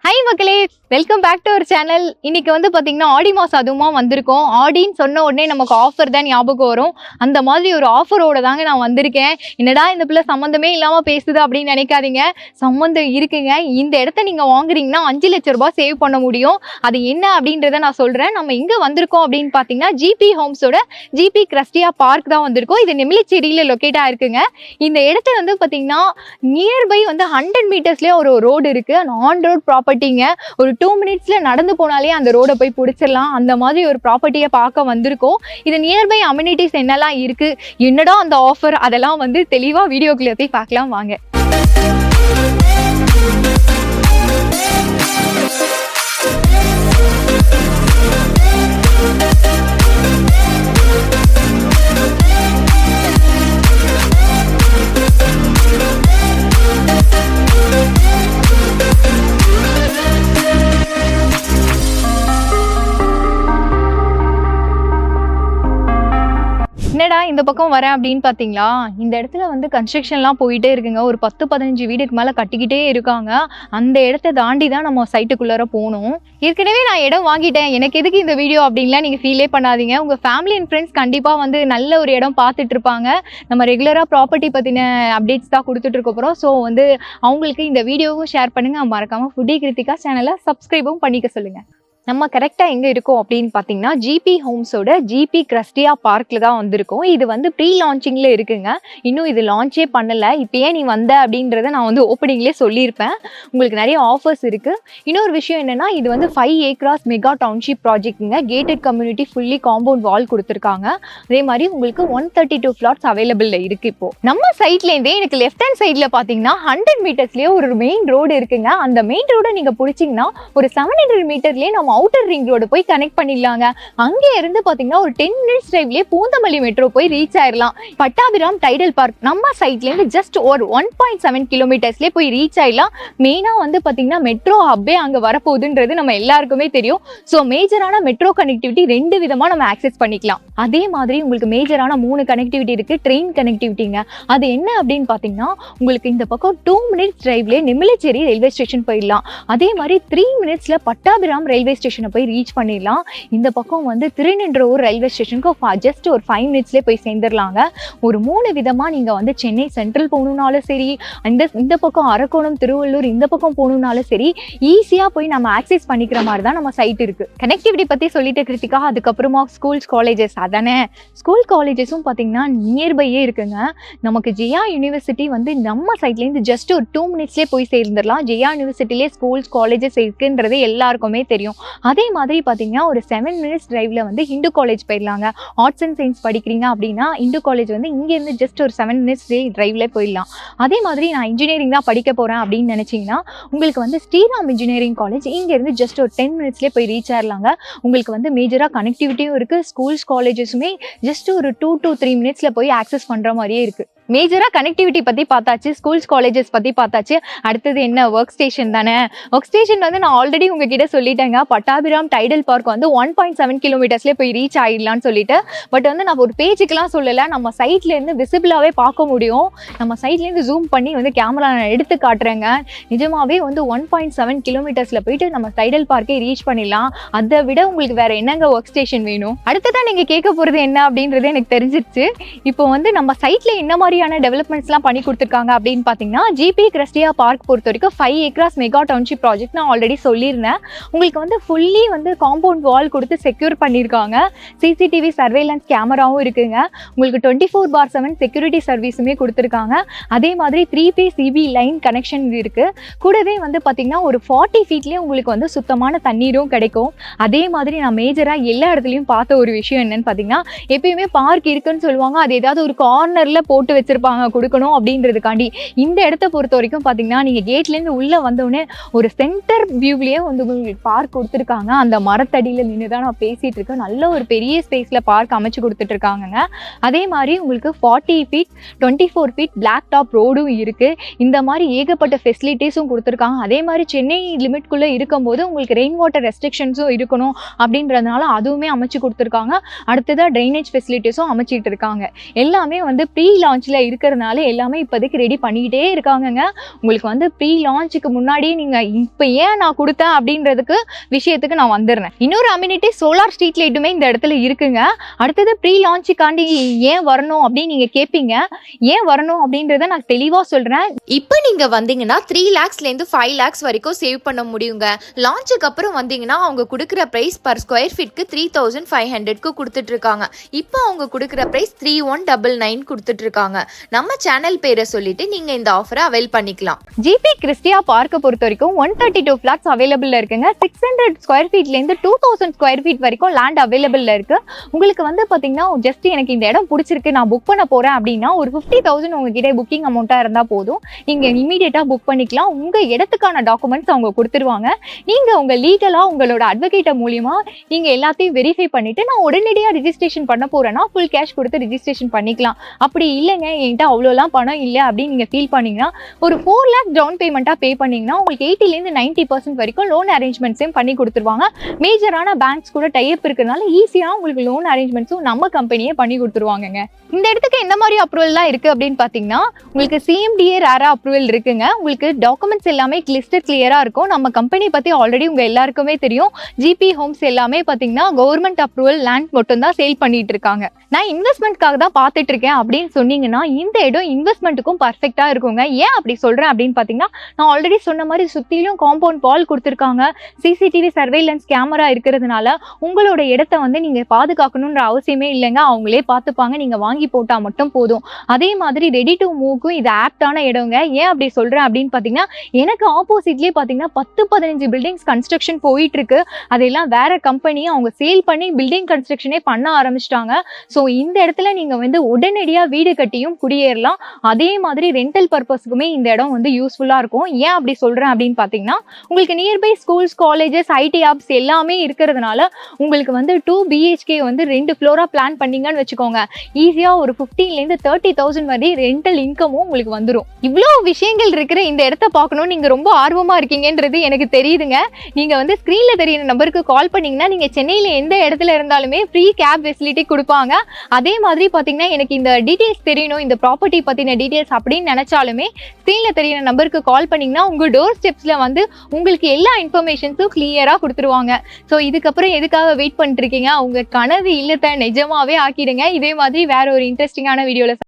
Hi மக்களே, welcome back to our channel. இன்னைக்கு வந்து பார்த்தீங்கன்னா ஆடி மாதம் அதுவுமா வந்திருக்கோம். ஆடின்னு சொன்ன உடனே நமக்கு ஆஃபர் தான் ஞாபகம் வரும். அந்த மாதிரி ஒரு ஆஃபரோட தாங்க நான் வந்திருக்கேன். என்னடா இந்த பிள்ளை சம்மந்தமே இல்லாமல் பேசுது அப்படின்னு நினைக்காதீங்க, சம்மந்தம் இருக்குங்க. இந்த இடத்த நீங்கள் வாங்குறீங்கன்னா 5 லட்ச ரூபாய் சேவ் பண்ண முடியும். அது என்ன அப்படின்றத நான் சொல்கிறேன். நம்ம இங்கே வந்திருக்கோம் அப்படின்னு பார்த்தீங்கன்னா ஜிபி ஹோம்ஸோட ஜிபி கிரஸ்டியா பார்க் தான் வந்திருக்கோம். இது நெமிலிச்சேரியில் லொக்கேட் ஆகிருக்குங்க. இந்த இடத்த வந்து பார்த்தீங்கன்னா நியர்பை வந்து 100 மீட்டர்ஸ்லேயே ஒரு ரோடு இருக்குது. அந்த ஆன் ரோட் ப்ராப்பர்ட்டிங்க. ஒரு 2 மினிட்ஸ்ல நடந்து போனாலே அந்த ரோட போய் பிடிச்சிடலாம். அந்த மாதிரி ஒரு ப்ராப்பர்ட்டியை பார்க்க வந்திருக்கோம். இது நியர்பை அம்யூனிட்டிஸ் என்னெல்லாம் இருக்கு, என்னடா அந்த ஆஃபர், அதெல்லாம் வந்து தெளிவா வீடியோக்குள்ள போய் பார்க்கலாம் வாங்க. என்னடா இந்த பக்கம் வரேன் அப்படின்னு பார்த்தீங்களா, இந்த இடத்துல வந்து கன்ஸ்ட்ரக்ஷன்லாம் போயிட்டே இருக்குங்க. ஒரு 10-15 வீடுக்கு மேலே கட்டிக்கிட்டே இருக்காங்க. அந்த இடத்த தாண்டி தான் நம்ம சைட்டுக்குள்ளார போகணும். ஏற்கனவே நான் இடம் வாங்கிட்டேன், எனக்கு எதுக்கு இந்த வீடியோ அப்படின்லாம் நீங்கள் ஃபீலே பண்ணாதீங்க. உங்கள் ஃபேமிலி அண்ட் ஃப்ரெண்ட்ஸ் கண்டிப்பாக வந்து நல்ல ஒரு இடம் பார்த்துட்டு இருப்பாங்க. நம்ம ரெகுலராக ப்ராப்பர்ட்டி பற்றின அப்டேட்ஸ் தான் கொடுத்துட்டு போகிறோம். ஸோ வந்து அவங்களுக்கு இந்த வீடியோவும் ஷேர் பண்ணுங்கள். மறக்காமல் ஃபுட்டி கிருத்திகா சேனலை சப்ஸ்கிரைபும் பண்ணிக்க சொல்லுங்கள். நம்ம கரெக்டாக எங்கே இருக்கோம் அப்படின்னு பார்த்தீங்கன்னா ஜிபி ஹோம்ஸோட ஜிபி கிரஸ்டியா பார்க்கில் தான் வந்திருக்கோம். இது வந்து ப்ரீ லான்ச்சிங்கில் இருக்குங்க. இன்னும் இது லான்ச்சே பண்ணலை. இப்போ ஏன் நீ வந்த அப்படின்றத நான் வந்து ஓப்பனிங்லேயே சொல்லியிருப்பேன். உங்களுக்கு நிறைய ஆஃபர்ஸ் இருக்குது. இன்னொரு விஷயம் என்னென்னா, இது வந்து 5 ஏக்கராஸ் மெகா டவுன்ஷிப் ப்ராஜெக்ட்டுங்க. Gated community, fully compound wall கொடுத்துருக்காங்க. அதே மாதிரி உங்களுக்கு 132 ஃப்ளாட்ஸ் அவைலபிளில் இருக்குது. இப்போது நம்ம சைட்லேருந்தே எனக்கு லெஃப்ட் ஹேண்ட் சைடில் பார்த்தீங்கன்னா 100 மீட்டர்ஸ்லேயே ஒரு மெயின் ரோடு இருக்குங்க. அந்த மெயின் ரோடை நீங்கள் பிடிச்சிங்கன்னா ஒரு 700 மீட்டர்லேயே நம்ம அவுட்டர் ரிங் ரோடு போய் கனெக்ட் பண்ணிடலாங்க. அங்கே இருந்து பார்த்தீங்கன்னா ஒரு 10 மினிட்ஸ் டிரைவ்லேயே பூந்தமல்லி மெட்ரோ போய் ரீச் ஆயிடலாம். பட்டாபிராம் டைடல் பார்க் நம்ம சைட்லேருந்து ஜஸ்ட் ஒரு 1.7 கிலோமீட்டர்ஸ்லேயே போய் ரீச் ஆயிடலாம். மெயினாக வந்து பார்த்தீங்கன்னா மெட்ரோ ஹப்பே அங்கே வரப்போகுதுன்றது நம்ம எல்லாருக்குமே தெரியும். ஸோ மேஜரான மெட்ரோ கனெக்டிவிட்டி 2 விதமாக நம்ம ஆக்சஸ் பண்ணிக்கலாம். அதே மாதிரி உங்களுக்கு மேஜரான 3 கனெக்டிவிட்டி இருக்குது. ட்ரெயின் கனெக்டிவிட்டிங்க. அது என்ன அப்படின்னு பார்த்தீங்கன்னா, உங்களுக்கு இந்த பக்கம் 2 மினிட்ஸ் டிரைவ்லேயே நெமிலிச்சேரி ரயில்வே ஸ்டேஷன் போயிடலாம். அதே மாதிரி 3 மினிட்ஸில் பட்டாபிராம் ரயில்வே ஸ்டேஷனை போய் ரீச் பண்ணிடலாம். இந்த பக்கம் வந்து திருநின்றவூர் ரயில்வே ஸ்டேஷனுக்கு ஜஸ்ட் ஒரு 5 மினிட்ஸ்லேயே போய் சேர்ந்துடலாங்க. ஒரு 3 விதமாக நீங்கள் வந்து சென்னை சென்ட்ரல் போகணுன்னாலும் சரி, இந்த பக்கம் அரக்கோணம், திருவள்ளூர் இந்த பக்கம் போகணுன்னாலும் சரி, ஈஸியாக போய் நம்ம ஆக்சஸ் பண்ணிக்கிற மாதிரி தான் நம்ம சைட் இருக்குது. கனெக்டிவிட்டி பற்றி சொல்லிட்டு கிருத்திகா, அதுக்கப்புறமா ஸ்கூல்ஸ் காலேஜஸ் அதானே. ஸ்கூல் காலேஜஸும் பார்த்தீங்கன்னா நியர்பையே இருக்குங்க. நமக்கு ஜெயா யூனிவர்சிட்டி வந்து நம்ம சைட்லேருந்து ஜஸ்ட் ஒரு 2 மினிட்ஸ்லேயே போய் சேர்ந்துடலாம். ஜெயா யூனிவர்சிட்டிலே ஸ்கூல்ஸ் காலேஜஸ் இருக்குன்றது எல்லாருக்குமே தெரியும். அதே மாதிரி பார்த்தீங்கன்னா ஒரு 7 மினிட்ஸ் டிரைவில் வந்து இந்து காலேஜ் போயிடலாங்க. ஆர்ட்ஸ் அண்ட் சயின்ஸ் படிக்கிறீங்க அப்படின்னா இந்து காலேஜ் வந்து இங்கேருந்து ஜஸ்ட் ஒரு 7 மினிட்ஸ் டிரைவில் போயிடலாம். அதே மாதிரி நான் இன்ஜினியரிங் தான் படிக்க போகிறேன் அப்படின்னு நினச்சிங்கன்னா உங்களுக்கு வந்து ஸ்ரீராம் இன்ஜினியரிங் காலேஜ் இங்கேருந்து ஜஸ்ட் ஒரு 10 மினிட்ஸ்லேயே போய் ரீச் ஆயிடலாங்க. உங்களுக்கு வந்து மேஜராக கனெக்டிவிட்டியும் இருக்குது. ஸ்கூல்ஸ் காலேஜஸுமே ஜஸ்ட் ஒரு 2 to 3 மினிட்ஸில் போய் ஆக்சஸ் பண்ணுற மாதிரியே இருக்குது. மேஜராக கனெக்டிவிட்டி பற்றி பார்த்தாச்சு, ஸ்கூல்ஸ் காலேஜஸ் பற்றி பார்த்தாச்சு. அடுத்தது என்ன, ஒர்க் ஸ்டேஷன் தானே. ஒர்க் ஸ்டேஷன் வந்து நான் ஆல்ரெடி உங்ககிட்ட சொல்லிட்டேங்க. பட்டாபிராம் டைடல் பார்க் வந்து 1.7 கிலோமீட்டர்ஸ்லேயே போய் ரீச் ஆகிடலான்னு சொல்லிட்டு. பட் வந்து நான் ஒரு பேஜுக்கெலாம் சொல்லலை, நம்ம சைட்லேருந்து விசிபிளாகவே பார்க்க முடியும். நம்ம சைட்லேருந்து ஜூம் பண்ணி வந்து கேமரா நான் எடுத்து காட்டுறேங்க. நிஜமாகவே வந்து 1.7 கிலோமீட்டர்ஸில் போயிட்டு நம்ம டைடல் பார்க்கே ரீச் பண்ணிடலாம். அதை விட உங்களுக்கு வேறு என்னங்க ஒர்க் ஸ்டேஷன் வேணும்? அடுத்ததான் நீங்கள் கேட்க போகிறது என்ன அப்படின்றது எனக்கு தெரிஞ்சிருச்சு. இப்போ வந்து நம்ம சைட்டில் என்ன மாதிரி டெவலப்மெண்ட்ஸ்லாம் பண்ணி கொடுத்துருக்காங்க அப்படின்னு பார்த்தீங்கன்னா, ஜிபி கிரஸ்டியா பார்க் பொறுத்த வரைக்கும் 5 ஏக்கராஸ் மெகா டவுன்ஷிப் ப்ராஜெக்ட் நான் ஆல்ரெடி சொல்லியிருந்தேன். உங்களுக்கு வந்து ஃபுல்லி வந்து காம்பவுண்ட் வால் கொடுத்து செக்யூர் பண்ணியிருக்காங்க. சிசிடிவி சர்வேலன்ஸ் கேமராவும் இருக்குங்க. உங்களுக்கு 24/7 செக்யூரிட்டி சர்வீஸுமே கொடுத்துருக்காங்க. அதே மாதிரி 3 phase EB லைன் கனெக்ஷன் இருக்குது. கூடவே வந்து பார்த்தீங்கன்னா ஒரு 40 ஃபீட்லேயே உங்களுக்கு வந்து சுத்தமான தண்ணீரும் கிடைக்கும். அதே மாதிரி நான் மேஜராக எல்லா இடத்துலையும் பார்த்த ஒரு விஷயம் என்னன்னு பார்த்தீங்கன்னா, எப்பயுமே பார்க் இருக்குன்னு சொல்லுவாங்க, அது ஏதாவது ஒரு கார்னரில் போட்டு வச்சிருப்பாங்க கொடுக்கணும் அப்படின்றதுக்காண்டி. இந்த இடத்த பொறுத்த வரைக்கும் பார்த்தீங்கன்னா நீங்கள் கேட்லேருந்து உள்ளே வந்தோடனே ஒரு சென்டர் வியூவிலேயே வந்து உங்களுக்கு பார்க் கொடுத்துருக்காங்க. அந்த மரத்தடியில் நின்று தான் நான் பேசிகிட்டு இருக்கேன். நல்ல ஒரு பெரிய ஸ்பேஸில் பார்க் அமைச்சு கொடுத்துட்ருக்காங்கங்க. அதே மாதிரி உங்களுக்கு 40 ஃபீட் 24 ஃபீட் பிளாக் டாப் ரோடும் இருக்குது. இந்த மாதிரி ஏகப்பட்ட ஃபெசிலிட்டிஸும் கொடுத்துருக்காங்க. அதே மாதிரி சென்னை லிமிட்குள்ளே இருக்கும்போது உங்களுக்கு ரெயின் வாட்டர் ரெஸ்ட்ரிக்ஷன்ஸும் இருக்கணும் அப்படின்றதுனால அதுவுமே அமைச்சு கொடுத்துருக்காங்க. அடுத்ததாக ட்ரைனேஜ் ஃபெசிலிட்டிஸும் அமைச்சிட்டு இருக்காங்க. எல்லாமே வந்து ப்ரீ லான்ச்சில் ஸ்டேஜ்ல இருக்கிறதுனால எல்லாமே இப்போதைக்கு ரெடி பண்ணிக்கிட்டே இருக்காங்கங்க. உங்களுக்கு வந்து ப்ரீ லான்ச்சுக்கு முன்னாடியே நீங்க இப்போ ஏன் நான் கொடுத்தேன் அப்படின்றதுக்கு விஷயத்துக்கு நான் வந்துடுறேன். இன்னொரு அம்யூனிட்டி சோலார் ஸ்ட்ரீட் லைட்டுமே இந்த இடத்துல இருக்குங்க. அடுத்தது ப்ரீ லான்ச்சுக்காண்டி ஏன் வரணும் அப்படின்னு நீங்க கேட்பீங்க. ஏன் வரணும் அப்படின்றத நான் தெளிவா சொல்றேன். இப்போ நீங்க வந்தீங்கன்னா 3 lakhsலேருந்து 5 lakhs வரைக்கும் சேவ் பண்ண முடியுங்க. லான்ச்சுக்கு அப்புறம் வந்தீங்கன்னா அவங்க கொடுக்குற பிரைஸ் பர் ஸ்கொயர் ஃபீட்க்கு 3500க்கு கொடுத்துட்டு இருக்காங்க. இப்போ அவங்க கொடுக்குற பிரைஸ் 3199 கொடுத்துட்டு இருக்காங்க. நம்ம சேனல் பேரை சொல்லிட்டு நீங்க இந்த ஆஃபரை அவைல் பண்ணிக்கலாம். ஜிபி கிறிஸ்டியா பார்க்க பொறுத்த வரைக்கும் 132 ஃபிளாட்ஸ் அவைலபிள் இருக்குங்க. 600 ஸ்கொயர் ஃபீட்லேருந்து 2000 ஸ்கொயர் ஃபீட் வரைக்கும் லேண்ட் அவைலபிள் இருக்கு. உங்களுக்கு வந்து பார்த்தீங்கன்னா ஜஸ்ட் எனக்கு இந்த இடம் பிடிச்சிருக்கு, நான் புக் பண்ண போறேன் அப்படின்னா ஒரு 50,000 உங்ககிட்ட புக்கிங் அமௌண்ட்டாக இருந்தால் போதும். நீங்கள் இமீடியட்டாக புக் பண்ணிக்கலாம். உங்கள் இடத்துக்கான டாக்குமெண்ட்ஸ் அவங்க கொடுத்துருவாங்க. நீங்கள் உங்கள் லீகலாக உங்களோட அட்வொகேட்டை மூலியமா நீங்கள் எல்லாத்தையும் வெரிஃபை பண்ணிவிட்டு நான் உடனடியாக ரிஜிஸ்ட்ரேஷன் பண்ண போகிறேன்னா ஃபுல் கேஷ் கொடுத்து ரிஜிஸ்ட்ரேஷன் பண்ணிக்கலாம். அப்படி இல்லைங்க என்கிட்ட அவ்வளோலாம் பணம் இல்லை அப்படின்னு நீங்கள் ஃபீல் பண்ணிங்கன்னா ஒரு 4 lakh டவுன் பேமெண்ட்டாக பே பண்ணிங்கன்னா உங்களுக்கு 80லேருந்து 90% வரைக்கும் லோன் அரேஞ்ச்மெண்ட்ஸையும் பண்ணி கொடுத்துருவாங்க. மேஜரான பேங்க்ஸ் கூட டைப் இருக்கிறதுனால ஈஸியாக உங்களுக்கு லோன் அரேஞ்ச்மெண்ட்ஸும் நம்ம கம்பெனியே பண்ணி கொடுத்துருவாங்கங்க. இந்த இடத்துக்கு எந்த மாதிரி அப்ரூவல்லாம் இருக்குது அப்படின்னு பார்த்தீங்கன்னா உங்களுக்கு சிஎம்டிஏ ரேரா அப்ரூவல் இருக்குங்க. உங்களுக்கு டாக்குமெண்ட்ஸ் எல்லாமே கிளியராக இருக்கும். நம்ம கம்பெனி பற்றி ஆல்ரெடி உங்கள் எல்லாருக்குமே தெரியும். ஜிபி ஹோம்ஸ் எல்லாமே பார்த்தீங்கன்னா கவர்மெண்ட் அப்ரூவல் லேண்ட் மட்டும் தான் சேல் பண்ணிட்டு இருக்காங்க. நான் இன்வெஸ்ட்மெண்ட்காக தான் பார்த்துட்டு இருக்கேன் அப்படின்னு சொன்னீங்கன்னா இந்த இடம் இன்வெஸ்ட்மெண்ட்டுக்கும் பர்ஃபெக்டாக இருக்குங்க. ஏன் அப்படி சொல்கிறேன் அப்படின்னு பார்த்தீங்கன்னா நான் ஆல்ரெடி சொன்ன மாதிரி சுற்றிலும் காம்பவுண்ட் வால் கொடுத்துருக்காங்க. சிசிடிவி சர்வேலன்ஸ் கேமரா இருக்கிறதுனால உங்களோட இடத்த வந்து நீங்கள் பாதுகாக்கணுன்ற அவசியமே இல்லைங்க. அவங்களே பார்த்துப்பாங்க. நீங்கள் வாங்கி போட்டால் மட்டும் போதும். அதே மாதிரி ரெடி டு மூவ்க்கும் இது ஆப்டான இடங்க. ஏன் அப்படி சொல்கிறேன் அப்படின்னு பார்த்தீங்கன்னா எனக்கு ஆப்போசிட்லேயே பார்த்தீங்கன்னா 10-15 பில்டிங்ஸ் கன்ஸ்ட்ரக்ஷன் போயிட்டு இருக்கு. அதெல்லாம் வேற கம்பெனியை அவங்க சேல் பண்ணி பில்டிங் கன்ஸ்ட்ரக்ஷனே பண்ண ஆரம்பிச்சிட்டாங்க. ஸோ இந்த இடத்துல நீங்கள் வந்து உடனடியாக வீடு கட்டியும் குடியேறலாம். அதே மாதிரி ரெண்டல் பர்பஸ்க்குமே இந்த இடம் வந்து யூஸ்ஃபுல்லாக இருக்கும். ஏன் அப்படி சொல்கிறேன் அப்படின்னு பார்த்தீங்கன்னா உங்களுக்கு nearby schools, colleges, IT apps எல்லாமே இருக்கிறதுனால உங்களுக்கு வந்து 2 BHK வந்து 2 ஃப்ளோராக பிளான் பண்ணீங்கன்னு வச்சுக்கோங்க. ஈஸியாக ஒரு 15லேருந்து 30,000 வரை ரெண்டல் இன்கமும் உங்களுக்கு வந்துடும். இவ்வளோ விஷயங்கள் இருக்கிற இந்த இடத்த பார்க்கணும் நீங்கள் ரொம்ப ஆர்வமாக இருக்கீங்கன்றது எனக்கு தெரியுதுங்க. நீங்கள் வந்து ஸ்க்ரீனில் தெரியுற நம்பருக்கு கால் பண்ணிங்கன்னா நீங்கள் சென்னையில் எந்த இடத்துல இருந்தாலுமே ஃப்ரீ கேப் ஃபெசிலிட்டி கொடுப்பாங்க. அதே மாதிரி பார்த்தீங்கன்னா எனக்கு இந்த டீட்டெயில்ஸ் தெரியணும், இந்த ப்ராப்பர்ட்டி பற்றின டீட்டெயில்ஸ் அப்படின்னு நினச்சாலுமே ஸ்க்ரீனில் தெரியுற நம்பருக்கு கால் பண்ணிங்கன்னா உங்கள் டோர் ஸ்டெப்ஸில் வந்து உங்களுக்கு எல்லா இன்ஃபர்மேஷன்ஸும் கிளியராக கொடுத்துருவாங்க. ஸோ இதுக்கப்புறம் எதுக்காக வெயிட் பண்ணிட்டு இருக்கீங்க? உங்கள் கனவு இல்லத்தை நிஜமாவே ஆக்கிடுங்க. இதே மாதிரி வேற ஒரு இன்ட்ரெஸ்டிங்கான வீடியோவில்